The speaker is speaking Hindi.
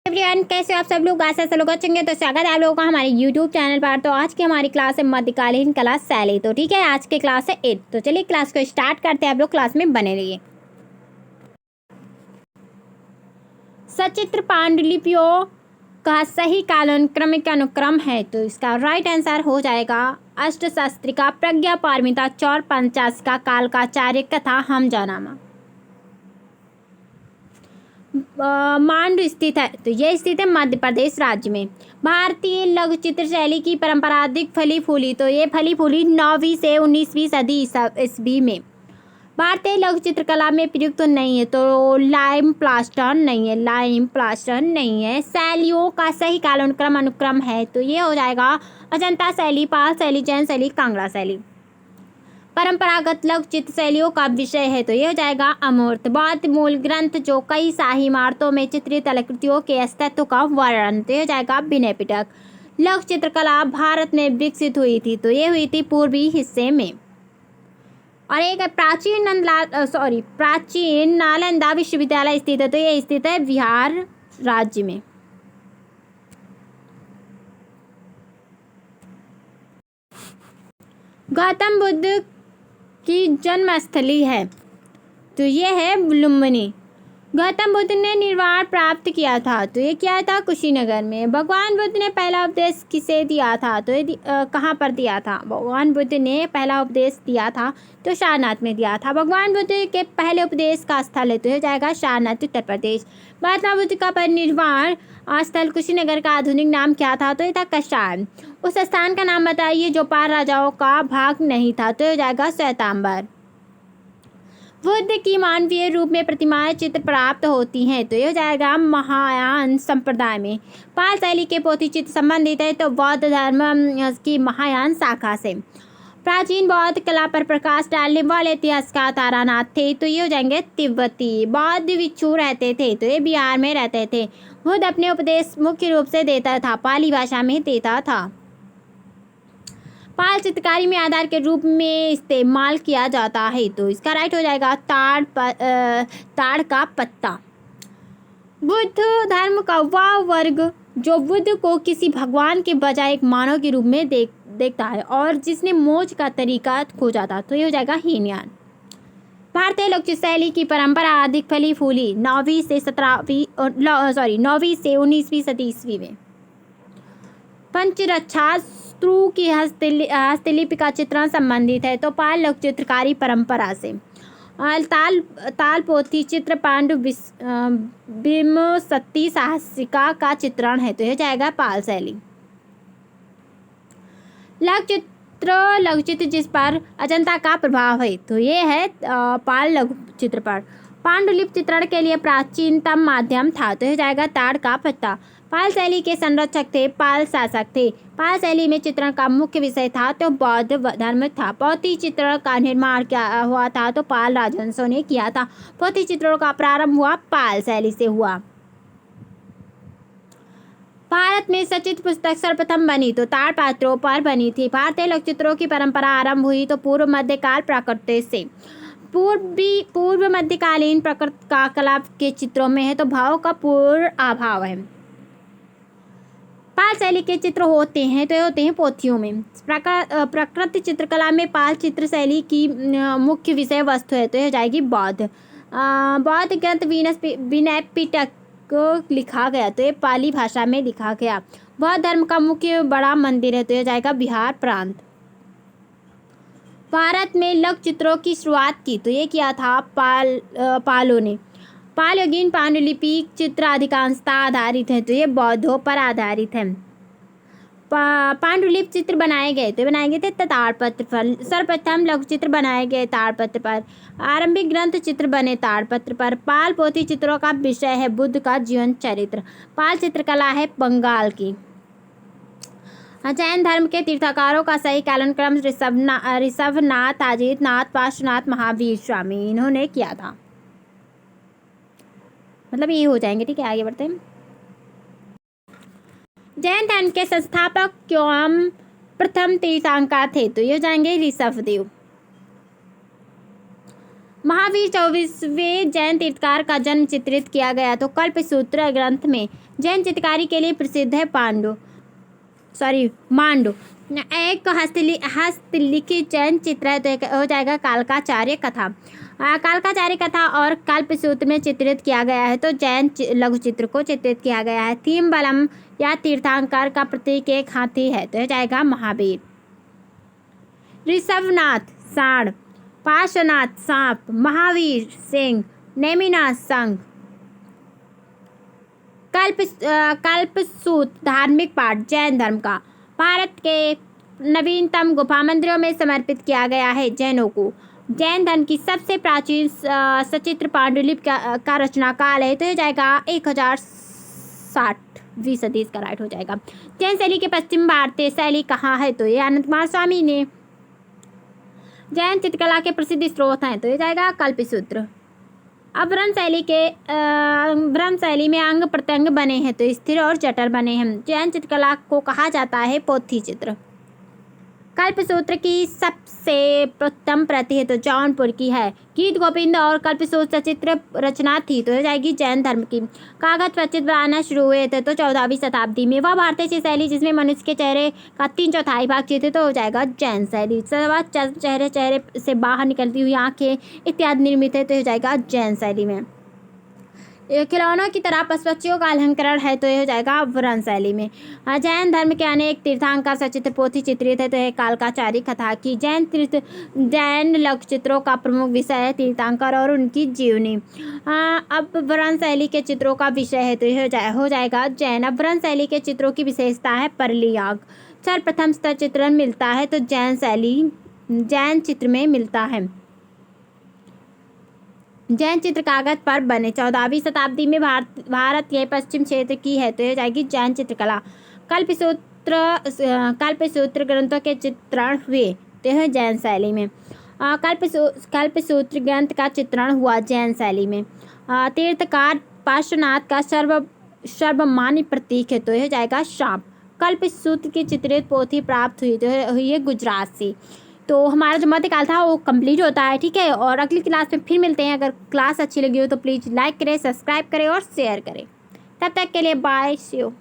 एवरीवन, कैसे हो आप सब लोग? आशा से लोग अच्छे होंगे। तो स्वागत है आप लोगों का हमारे यूट्यूब चैनल पर। तो आज की हमारी क्लास है मध्यकालीन कला शैली। तो ठीक है, आज की क्लास है 8। तो चलिए क्लास को स्टार्ट करते हैं। आप लोग क्लास में बने रहिए। सचित्र पांडुलिपियों का सही कालानुक्रमिक अनुक्रम है, तो इसका राइट आंसर हो जाएगा अष्टशास्त्री का प्रज्ञा पारमिता चौर पंचाश का काल का चार्य कथा हम जानामा। मांड स्थित है, तो यह स्थित है मध्य प्रदेश राज्य में। भारतीय लघु चित्र शैली की परंपरा अधिक फली फूली, तो ये फली फूली 9वीं से 19वीं सदी ईस्वी में। भारतीय लघु चित्रकला में प्रयुक्त नहीं है, तो लाइम प्लास्टर नहीं है, लाइम प्लास्टर नहीं है। शैलियों का सही कालानुक्रम अनुक्रम है, तो ये हो जाएगा अजंता शैली, पाल शैली, जैन शैली, कांगड़ा शैली। परंपरागत लघु चित्र शैलियों का विषय है, तो ये हो जाएगा अमूर्त। बौद्ध मूल ग्रंथ जो कई शाही इमारतों में चित्रित कलाकृतियों के अस्तित्व का वर्णन, तो ये हो जाएगा विनय पिटक। लघु चित्रकला भारत में विकसित हुई थी, तो ये हुई थी पूर्वी हिस्से में। और एक प्राचीन नालंदा विश्वविद्यालय स्थित है, तो ये स्थित है बिहार राज्य में। गौतम बुद्ध की जन्मस्थली है, तो ये है लुम्बिनी। गौतम बुद्ध ने निर्वाण प्राप्त किया था, तो ये क्या था? कुशीनगर में। भगवान बुद्ध ने पहला उपदेश किसे दिया था? तो ये कहाँ पर दिया था? भगवान बुद्ध ने पहला उपदेश दिया था तो सारनाथ में दिया था। भगवान बुद्ध के पहले उपदेश का स्थल है, तो हो जाएगा सारनाथ, उत्तर प्रदेश। महात्मा बुद्ध का परिनिर्वाण स्थल कुशीनगर का आधुनिक नाम क्या था? तो ये था कषाय। उस स्थान का नाम बताइए जो पाल राजाओं का भाग नहीं था, तो हो जाएगा श्वेतांबर। बुद्ध की मानवीय रूप में प्रतिमाएं चित्र प्राप्त होती हैं, तो ये हो जाएगा महायान संप्रदाय में। पाल शैली के पोथी चित्र संबंधित है, तो बौद्ध धर्म की महायान शाखा से। प्राचीन बौद्ध कला पर प्रकाश डालने वाले इतिहासकार तारानाथ थे, तो ये हो जाएंगे तिब्बती। बौद्ध भिक्षु रहते थे, तो ये बिहार में रहते थे। बुद्ध अपने उपदेश मुख्य रूप से देता था, पाली भाषा में देता था। पाल चित्रकारी में आधार के रूप में इस्तेमाल किया जाता है, तो इसका राइट हो जाएगा ताड़ का पत्ता। बुद्ध धर्म का वह वर्ग जो बुद्ध को किसी भगवान के बजाय एक मानव के रूप में देखता है और जिसने मोक्ष का तरीका खोजा था, तो ये हो जाएगा हीनयान। भारतीय लोक शैली की परंपरा अधिक फली फूली 9वीं से 19वीं सदी ईस्वी में। पंचरक्षा स्त्रु की हस्तलिपि का चित्रण संबंधित है, तो पाल लोक चित्रकारी परंपरा से। ताल पोथी चित्र पांडु विमसती साहसिका का चित्रण है, तो यह जाएगा पाल शैली। लघु चित्र जिस पर अजंता का प्रभाव है, तो ये है पाल लघु चित्र पर। पांडुलिपि चित्रण के लिए प्राचीनतम माध्यम था, तो यह जाएगा ताड़ का पत्ता। पाल शैली के संरक्षक थे, पाल शासक थे। पाल शैली में चित्रण का मुख्य विषय था, तो बौद्ध धर्म था। पोथी चित्रण का निर्माण क्या हुआ था? तो पाल राजवंशों ने किया था। पोथी चित्रों का प्रारंभ हुआ पाल शैली से हुआ। भारत में सचित्र पुस्तक सर्वप्रथम बनी, तो ताड़पत्रों पर बनी थी। भारतीय लोक चित्रों की परंपरा आरंभ हुई तो पूर्व मध्यकाल प्राकृत से। पूर्व मध्यकालीन प्रकृति का कला के चित्रों में है, तो भाव का पूर्ण अभाव है। पाल शैली के चित्र होते हैं, तो ये होते हैं पोथियों में। प्रकृति चित्रकला में पाल चित्र शैली की मुख्य विषय वस्तु है, तो यह जाएगी बौद्ध। बौद्ध ग्रंथ विनय पिटक को लिखा गया, तो ये पाली भाषा में लिखा गया। बौद्ध धर्म का मुख्य बड़ा मंदिर है, तो यह जाएगा बिहार प्रांत। भारत में लघु चित्रों की शुरुआत की, तो ये किया था पालों ने। पालयुगीन पांडुलिपि चित्र अधिकांशतः आधारित है, तो ये बौद्धों पर आधारित है। पांडुलिपि चित्र बनाए गए, तो बनाए गए थे ताड़पत्र पर। सर्वप्रथम लघु चित्र बनाए गए ताड़पत्र पर। आरंभिक ग्रंथ चित्र बने ताड़पत्र पर। पाल पोथी चित्रों का विषय है बुद्ध का जीवन चरित्र। पाल चित्रकला है बंगाल की। जैन धर्म के तीर्थकारों का सही कालानुक्रम ऋषभनाथ, अजित नाथ, पार्श्वनाथ, महावीर स्वामी, इन्होंने किया था। मतलब ये हो जाएंगे। ठीक है, आगे बढ़ते हैं। जैन धर्म के संस्थापक एवं प्रथम तीर्थंकर थे, तो ये हो जाएंगे ऋषभदेव। महावीर 24वें जैन तीर्थकार का जन्म चित्रित किया गया। तो कल्पसूत्र ग्रंथ में जैन चित्रकारी के लिए प्रसिद्ध है मांडू। एक हस्तलिखित जैन चित्र है, तो हो जाएगा कालकाचार्य कथा। कालकाचार्य कथा और कल्पसूत्र में चित्रित किया गया है, तो जैन लघु चित्र को चित्रित किया गया है। थीम बलम या तीर्थंकर का प्रतीक एक हाथी है, तो हो जाएगा महावीर। ऋषभनाथ सांड, पार्श्वनाथ सांप, महावीर सिंह, नेमिनाथ संघ। कल्पसूत्र धार्मिक पाठ जैन धर्म का भारत के नवीनतम गुफा मंदिरों में समर्पित किया गया है जैनों को। जैन धर्म की सबसे प्राचीन सचित्र पांडुलिपि का रचना काल है, तो हो जाएगा 1060वीं सदी, इसका राइट हो जाएगा। जैन शैली के पश्चिम भारतीय शैली कहाँ है, तो ये आनंद कुमार स्वामी ने। जैन चित्रकला के प्रसिद्ध स्रोत हैं, तो ये जाएगा कल्पसूत्र। अब भ्रम शैली में अंग प्रत्यंग बने हैं, तो स्थिर और जटिल बने हैं। जैन चित्रकला को कहा जाता है पोथी चित्र। कल्पसूत्र की सबसे प्रथम प्रति है, तो जौनपुर की है। गीत गोविंद और कल्पसूत्र सचित्र रचना थी, तो हो जाएगी जैन धर्म की। कागज पर चित्र बनाना शुरू हुए थे तो 14वीं शताब्दी में। वह भारतीय शैली जिसमें मनुष्य के चेहरे का 3/4 भाग चित्र, तो हो जाएगा जैन शैली। चेहरे से बाहर निकलती हुई आंखें इत्यादि निर्मित है, तो हो जाएगा जैन शैली में। खिलौनों की तरह पशुपक्षियों का अलंकरण है, तो यह हो जाएगा वर्ण शैली में। जैन धर्म के अनेक तीर्थंकर सचित्र पोथी चित्रित है, तो यह कालकाचार्य कथा की। जैन लघु चित्रों का प्रमुख विषय है तीर्थंकर और उनकी जीवनी। अब वर्ण शैली के चित्रों का विषय है, तो यह हो जाएगा जैन। अब वर्ण शैली के चित्रों की विशेषता है परलियाग। सर्वप्रथम स्तर चित्रण मिलता है, तो जैन चित्र में मिलता है। जैन चित्र कागज पर बने। 14वीं शताब्दी में भारत के पश्चिम क्षेत्र की है, तो यह जाएगी जैन चित्रकला। कल्पसूत्र ग्रंथों के चित्रण हुए, तो यह जैन शैली में। कल्पसूत्र ग्रंथ का चित्रण हुआ जैन शैली में। तीर्थकार पार्श्वनाथ का सर्वमान्य प्रतीक है, तो यह जाएगा सांप। कल्पसूत्र की चित्रित पोथी प्राप्त हुई, तो हुई है गुजरात से। तो हमारा जो मध्यकाल था वो कंप्लीट होता है, ठीक है। और अगली क्लास में फिर मिलते हैं। अगर क्लास अच्छी लगी हो तो प्लीज़ लाइक करें, सब्सक्राइब करें और शेयर करें। तब तक के लिए बाय, सी यू।